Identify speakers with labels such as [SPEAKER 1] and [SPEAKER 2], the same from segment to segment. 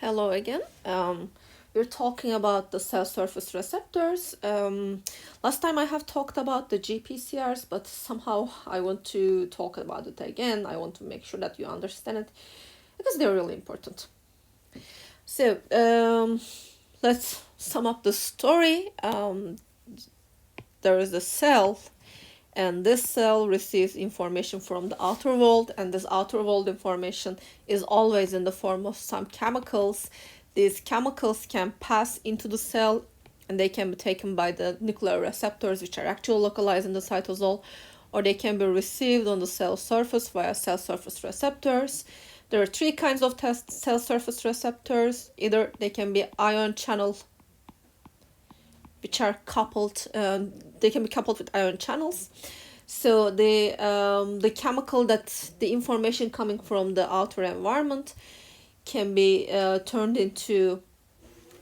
[SPEAKER 1] Hello again. We're talking about the cell surface receptors. Last time I have talked about the GPCRs, but somehow I want to talk about it again. I want to make sure that you understand it because they're really important. So let's sum up the story. There is a cell, and this cell receives information from the outer world, and this outer world information is always in the form of some chemicals. These chemicals can pass into the cell and they can be taken by the nuclear receptors, which are actually localized in the cytosol, or they can be received on the cell surface via cell surface receptors. There are three kinds of cell surface receptors. Either they can be ion channel, which are coupled, they can be coupled with ion channels. So the chemical that the information coming from the outer environment can be turned into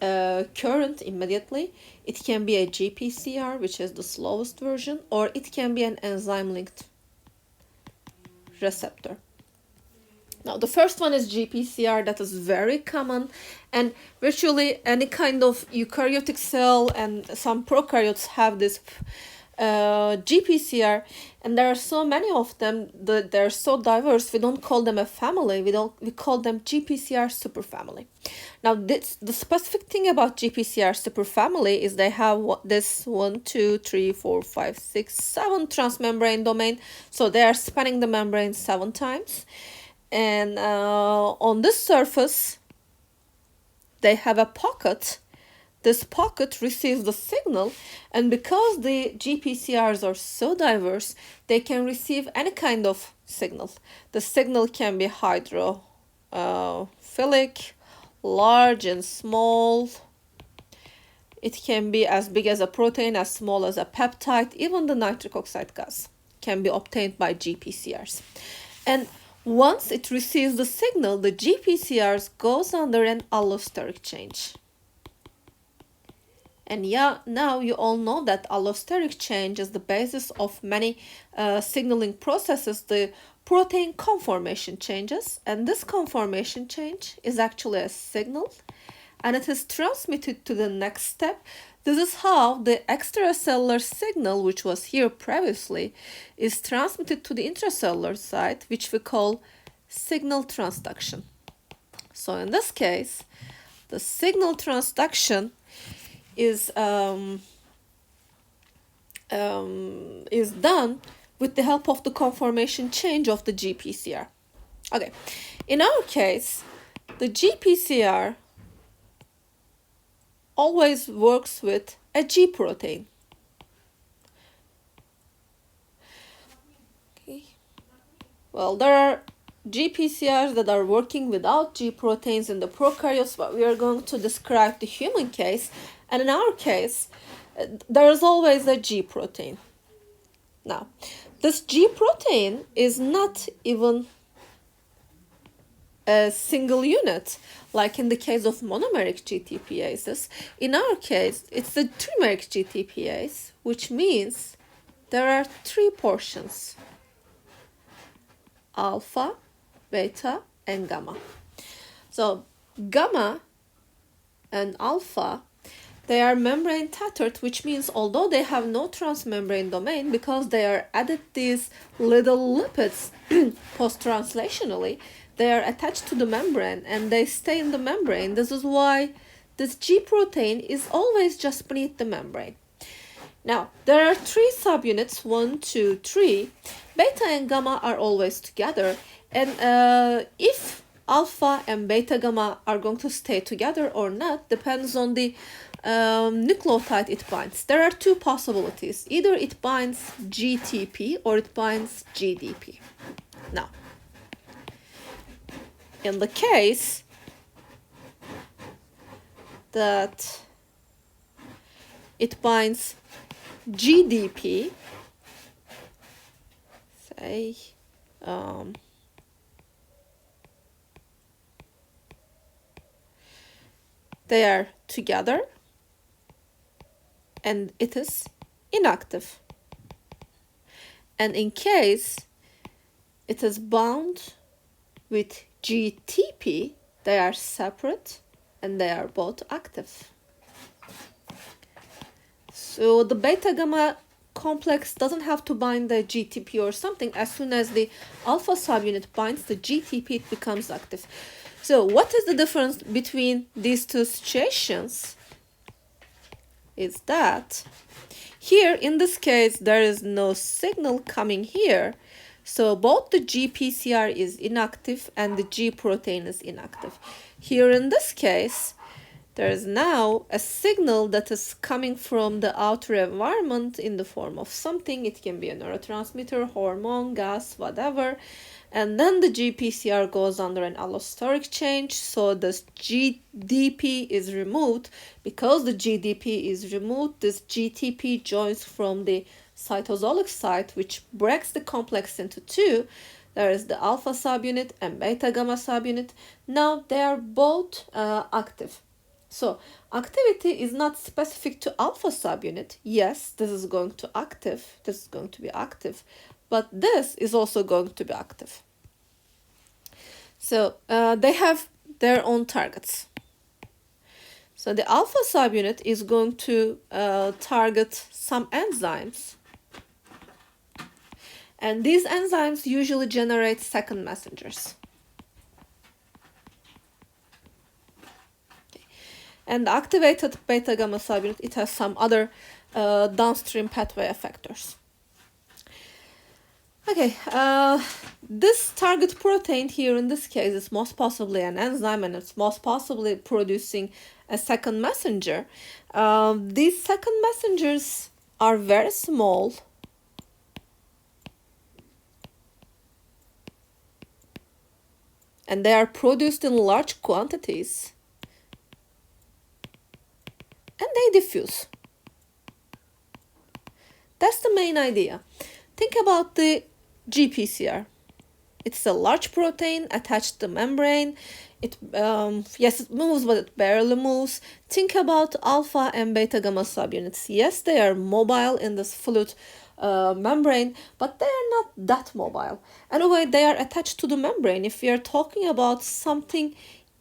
[SPEAKER 1] current immediately. It can be a GPCR, which is the slowest version, or it can be an enzyme linked receptor. Now, the first one is GPCR, that is very common, and virtually any kind of eukaryotic cell and some prokaryotes have this GPCR, and there are so many of them that they're so diverse. We don't call them a family. We call them GPCR superfamily. Now, the specific thing about GPCR superfamily is they have this 1, 2, 3, 4, 5, 6, 7 transmembrane domain. So they are spanning the membrane 7 times. And on this surface, they have a pocket. This pocket receives the signal, and because the GPCRs are so diverse, they can receive any kind of signal. The signal can be hydrophilic, large and small. It can be as big as a protein, as small as a peptide. Even the nitric oxide gas can be obtained by GPCRs. And once it receives the signal, the GPCRs goes under an allosteric change. And yeah, now you all know that allosteric change is the basis of many signaling processes. The protein conformation changes, and this conformation change is actually a signal, and it is transmitted to the next step. This is how the extracellular signal, which was here previously, is transmitted to the intracellular side, which we call signal transduction. So in this case, the signal transduction is done with the help of the conformation change of the GPCR. Okay, in our case, the GPCR always works with a G protein. Okay. Well, there are GPCRs that are working without G proteins in the prokaryotes, but we are going to describe the human case. And in our case, there is always a G protein. Now, this G protein is not even a single unit, like in the case of monomeric GTPases. In our case, it's the trimeric GTPase, which means there are 3 portions: alpha, beta, and gamma. So gamma and alpha, they are membrane tethered, which means although they have no transmembrane domain, because they are added these little lipids post-translationally, they are attached to the membrane and they stay in the membrane. This is why this G protein is always just beneath the membrane. Now, there are 3 subunits, 1, 2, 3. Beta and gamma are always together, and if alpha and beta gamma are going to stay together or not depends on the nucleotide it binds. There are 2 possibilities. Either it binds GTP or it binds GDP. Now, in the case that it binds GDP, say they are together and it is inactive. And in case it is bound with GTP, they are separate and they are both active. So the beta gamma complex doesn't have to bind the GTP or something. As soon as the alpha subunit binds the GTP, it becomes active. So what is the difference between these two situations? Is that here, in this case, there is no signal coming here. So both the GPCR is inactive and the G protein is inactive. Here in this case, there is now a signal that is coming from the outer environment in the form of something. It can be a neurotransmitter, hormone, gas, whatever. And then the GPCR goes under an allosteric change. So this GDP is removed. Because the GDP is removed, this GTP joins from the cytosolic site, which breaks the complex into two. There is the alpha subunit and beta gamma subunit. Now they are both active. So activity is not specific to alpha subunit. Yes, this is going to active. This is going to be active. But this is also going to be active. So they have their own targets. So the alpha subunit is going to target some enzymes. And these enzymes usually generate second messengers. Okay. And the activated beta gamma subunit, it has some other downstream pathway effectors. Okay, this target protein here in this case is most possibly an enzyme, and it's most possibly producing a second messenger. These second messengers are very small. And they are produced in large quantities. And they diffuse. That's the main idea. Think about the GPCR. It's a large protein attached to the membrane. Yes, it moves, but it barely moves. Think about alpha and beta gamma subunits. Yes, they are mobile in this fluid membrane, but they are not that mobile. Anyway, they are attached to the membrane. If we are talking about something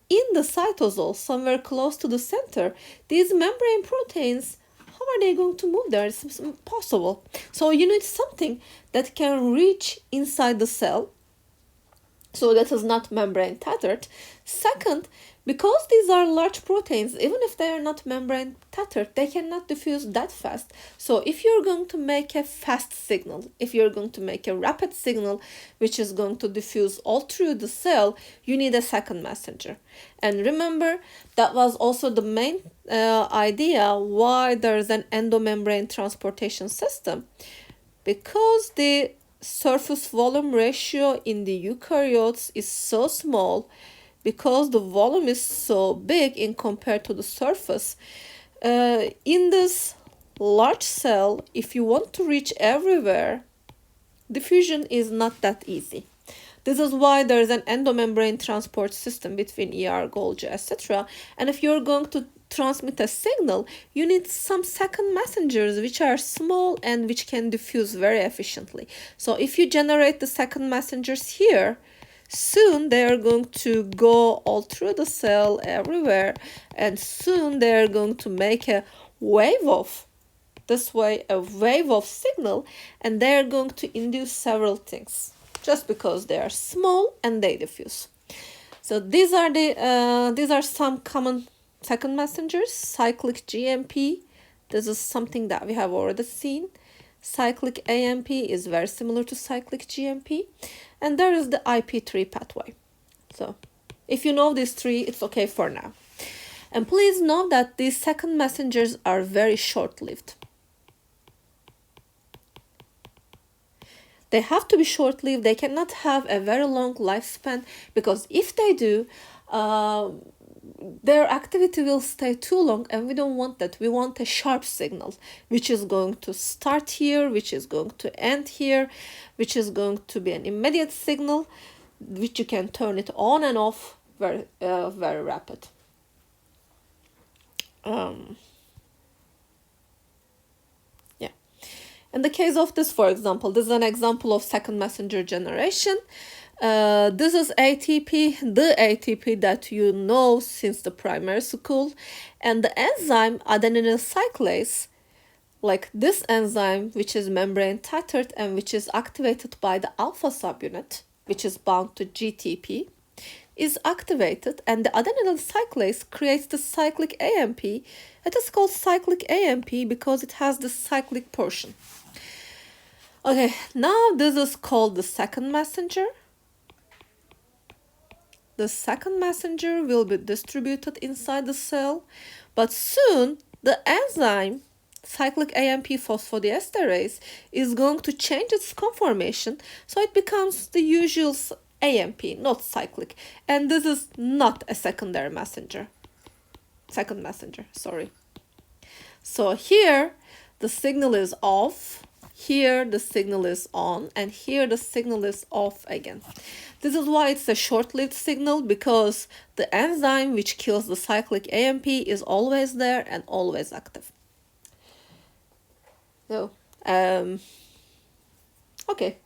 [SPEAKER 1] in the cytosol, somewhere close to the center, these membrane proteins, how are they going to move there? It's impossible. So you need something that can reach inside the cell. So that is not membrane tethered. Second, because these are large proteins, even if they are not membrane tethered, they cannot diffuse that fast. So if you're going to make a fast signal, if you're going to make a rapid signal, which is going to diffuse all through the cell, you need a second messenger. And remember, that was also the main idea why there is an endomembrane transportation system. Because the surface volume ratio in the eukaryotes is so small, because the volume is so big in compared to the surface, in this large cell, if you want to reach everywhere, diffusion is not that easy. This is why there is an endomembrane transport system between ER, Golgi, etc. And if you're going to transmit a signal, you need some second messengers which are small and which can diffuse very efficiently. So if you generate the second messengers here, soon they are going to go all through the cell everywhere, and soon they are going to make a wave of a wave of signal, and they are going to induce several things just because they are small and they diffuse. So these are some common second messengers. Cyclic GMP, this is something that we have already seen. Cyclic AMP is very similar to cyclic GMP. And there is the IP3 pathway. So if you know these three, it's okay for now. And please note that these second messengers are very short-lived. They have to be short-lived. They cannot have a very long lifespan, because if they do, their activity will stay too long, and we don't want that. We want a sharp signal, which is going to start here, which is going to end here, which is going to be an immediate signal, which you can turn it on and off very rapid. In the case of this, for example, this is an example of second messenger generation. This is ATP, the ATP that you know since the primary school. And the enzyme adenylyl cyclase, like this enzyme, which is membrane tethered and which is activated by the alpha subunit, which is bound to GTP, is activated, and the adenylyl cyclase creates the cyclic AMP. It is called cyclic AMP because it has the cyclic portion. Okay, now this is called the second messenger. The second messenger will be distributed inside the cell, but soon the enzyme cyclic AMP phosphodiesterase is going to change its conformation, so it becomes the usual AMP, not cyclic, and this is not a second messenger, sorry. So here the signal is off, here the signal is on, and here the signal is off again. This is why it's a short-lived signal, because the enzyme which kills the cyclic AMP is always there and always active. So, okay.